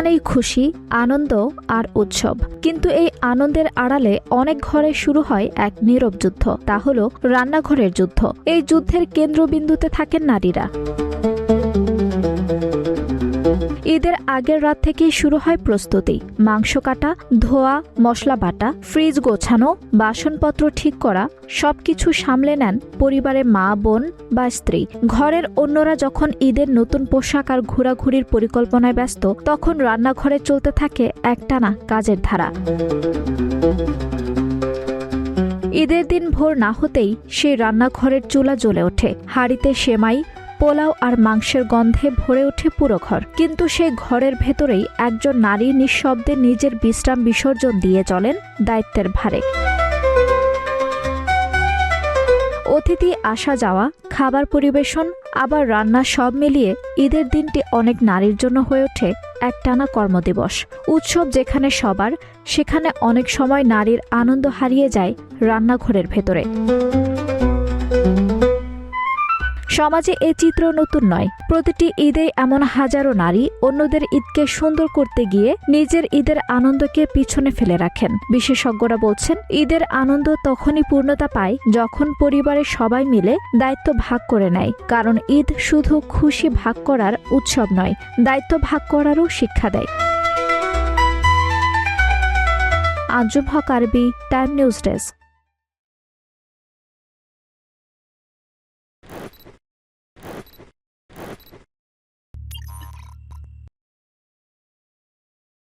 মানেই খুশি, আনন্দ আর উৎসব। কিন্তু এই আনন্দের আড়ালে অনেক ঘরে শুরু হয় এক নীরব যুদ্ধ, তা হলো রান্নাঘরের যুদ্ধ। এই যুদ্ধের কেন্দ্রবিন্দুতে থাকেন নারীরা। ঈদের আগের রাত থেকেই শুরু হয় প্রস্তুতি। মাংস কাটা, ধোয়া, মশলা বাটা, ফ্রিজ গোছানো, বাসনপত্র ঠিক করা, সবকিছু সামলে নেন পরিবারের মা, বোন বা স্ত্রী। ঘরের অন্যরা যখন ঈদের নতুন পোশাক আর ঘোরাঘুরির পরিকল্পনায় ব্যস্ত, তখন রান্নাঘরে চলতে থাকে একটানা কাজের ধারা। ঈদের দিন ভোর না হতেই সেই রান্নাঘরের চুলা জ্বলে ওঠে। হাঁড়িতে সেমাই, পোলাও আর মাংসের গন্ধে ভরে ওঠে পুরো ঘর। কিন্তু সেই ঘরের ভেতরেই একজন নারী নিঃশব্দে নিজের বিশ্রাম বিসর্জন দিয়ে চলেন দায়িত্বের ভারে। অতিথি আসা যাওয়া, খাবার পরিবেশন, আবার রান্না, সব মিলিয়ে ঈদের দিনটি অনেক নারীর জন্য হয়ে ওঠে একটানা কর্মদিবস। উৎসব যেখানে সবার, সেখানে অনেক সময় নারীর আনন্দ হারিয়ে যায় রান্নাঘরের ভেতরে। সমাজে এই চিত্র নতুন নয়। প্রতিটি ঈদে এমন হাজারো নারী অন্যদের ঈদকে সুন্দর করতে গিয়ে নিজের ঈদের আনন্দকে পিছনে ফেলে রাখেন। বিশেষজ্ঞরা বলছেন, ঈদের আনন্দ তখনই পূর্ণতা পায় যখন পরিবারের সবাই মিলে দায়িত্ব ভাগ করে নেয়। কারণ ঈদ শুধু খুশি ভাগ করার উৎসব নয়, দায়িত্ব ভাগ করারও শিক্ষা দেয়। আঞ্জুম হক আরবি, টাইম নিউজ ডেস্ক।